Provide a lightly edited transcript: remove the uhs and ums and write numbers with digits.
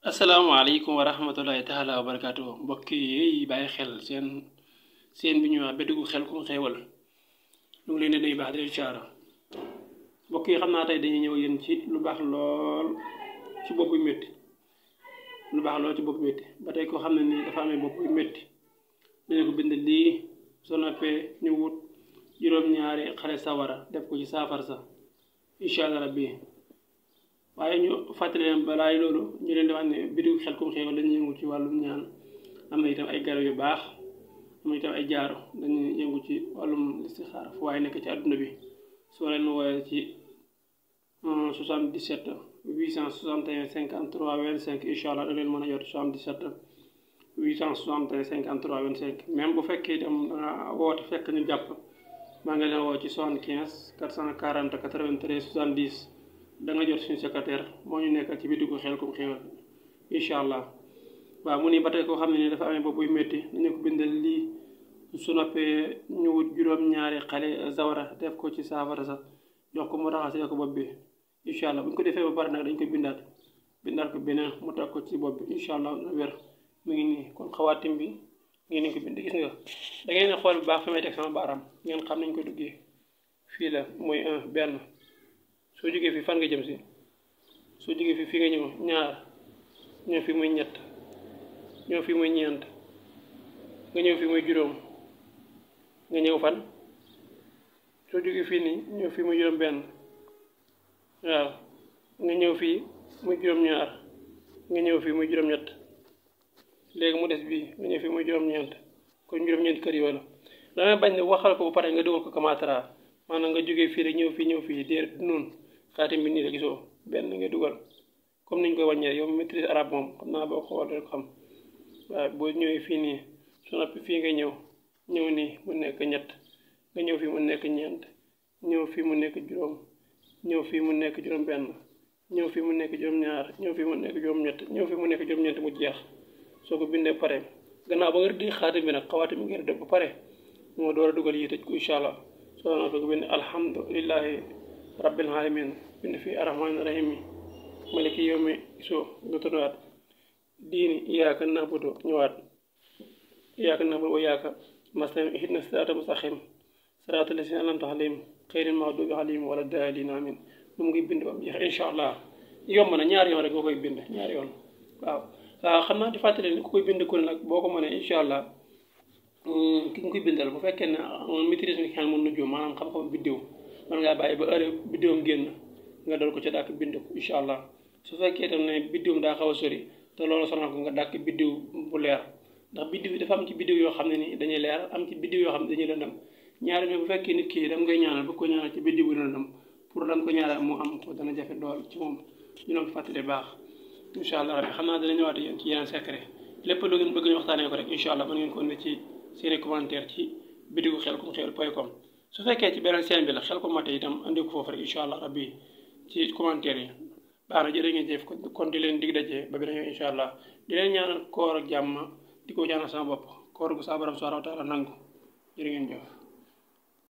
asalaamaaleykum wa rahmatullahi taala wa barakaatu mbokk yi bàyyi xel seen bi ñuy wax Bédégu Xelcom xéewal ñu ngi leen di nuyu baax di leen caara mbokk yi xam naa tey dañuy ñëw yéen ci lu baax lool ci bopp yu métti lu baax lool ci bopp yu métti ba tey ko xam ne ni dafa amee bopp yu métti dañu ko bind lii soo noppee ñu wut juróom-ñaari xale sawara def ko ci saafara sa incha allah rabbi waaye ñu fàttali leen balaay loolu ñu leen di wax ne Bédégu Xelcom xéewal dañuy yëngu ci wàllum ñaan am na itam ay garab yu baax am na itam ay jaaro dañuy yëngu ci wàllum listixaar fu waaye nekk ci àdduna bi soo leen woowee ci 77 861 53 25 incha allah da leen mën a jot 77 861 53 25 même bu fekkee itam danga woote fekk ñu jàpp maa ngi leen woo ci 75 440 93 70 da nga jot suñu secrétaire moo ñu nekkal ci Bédégu Xelcom xéewal incha allah waaw mu ni ba tey koo xam ne ni dafa amee bopp yu métti dañu ko bindal lii su noppee ñu wut juróom-ñaari xale zawara def ko ci saafara sax jox ko mu raxasee ko bopp bi incha allah bu ñu ko defee ba pare nag dañ ko bindaat ko beneen mu teg ko ci bopp bi incha allah na wér mu ngi nii kon xawaatim bi ngi ni ko bind gis nga da ngeen ne xool bu baax fi may teg sama baaraam ngeen xam nañ ko duggee fii la mooy benn soo jógee fii fan nga jëm si soo jógee fii nga ñëw ñaar ñëw fii muy ñett ñëw fii muy ñeent nga ñëw fii muy juróom nga ñëw fan soo jógee fii nii ñëw fii muy juróom benn waaw nga ñëw fii muy juróom ñaar nga ñëw fii muy juróom ñett léegi mu des bii nga ñëw fii muy juróom ñeent kon juróom ñeent kër yooyu la damay bañ ne waxal ko ba pare nga dugal ko kamaatara maanaam nga jógee fii rek ñëw fii déer noonu xaatim bi nii la gisoo benn nga dugal comme niñ koy wàññee yow maîtrise arabe moom xam naa boo ko xool rek xam waaw boo ñëwee fii nii su noppi fii nga ñëw nii mu nekk ñett nga ñëw fii mu nekk ñeent ñëw fii mu nekk juróom ñëw fii mu nekk juróom benn ñëw fii mu nekk juróom ñaar ñëw fii mu nekk juróom ñett ñëw fii mu nekk juróom ñeent mu jeex soo ko bindee pare gannaaw ba nga rëdd xaatim bi nag xawaatim bi nga rëdd ba pare moo door a dugal yi tëj ko incha allah soo noppee ko bind alhamdulillahi rabbil alamin bind fii arrahmaani rahim maliki yawmi soo nga tonaat diini iyyaka na'budu ñëwaat iyyaka na'budu wa iyyaka nasta'iin ihdina siraatal mustaqiim siraatal laziina an'amta alayhim ghayril maghduubi alayhim wala daalliin amiin lu mu ngi bind ba mu jeex incha allah yomb na ñaari yoon rek nga koy bind ñaari yoon waaw xam naa di fàttali ne ku koy bind ku ne nag boo ko mënee incha allah ki nga koy bindal bu fekkee ne maîtrise nga xel mën na jóom maanaam xam-xam biddiw man ngaa bàyyi ba heure biddiwam génn nga doon ko ca dàkk bind ko incha allah su fekkee tam ne biddiwam daa xaw a sori te loolu sonal ko nga dàkk biddiw bu leer ndax biddiw yi dafa am ci biddiw yoo xam ne ni dañuy leer am ci biddiw yoo xam ne dañuy lëndëm ñaari ne bu fekkee nit ki dam ngay ñaanal bu ko ñaanal ci biddiw bu lëndëm pour dam ko ñaanal mu am ko dana jafe lool ci moom ñu doon ko fàttali baax incha allah rabbi xam naa dana ñëwaat yéen ci yeneen secret lépp lu ngeen bëgg ñu waxtaanee ko rek incha allah mën ngeen ko indi ci seeni commentaire ci Bédégu Xelcom xéewal.com su fekkee ci beneen seen bi la Xelcom mate itam andi ko foofu rek incha allah rabbi ci commentaire yi baax na jërë ngeen jëf kon di leen dig dajee ba beneen yoon incha allah di leen ñaanal koor ak jàmm di ko ñaanal sama bopp koor gu saa borom subhanahu wa taala nangu jërë ngeen jëf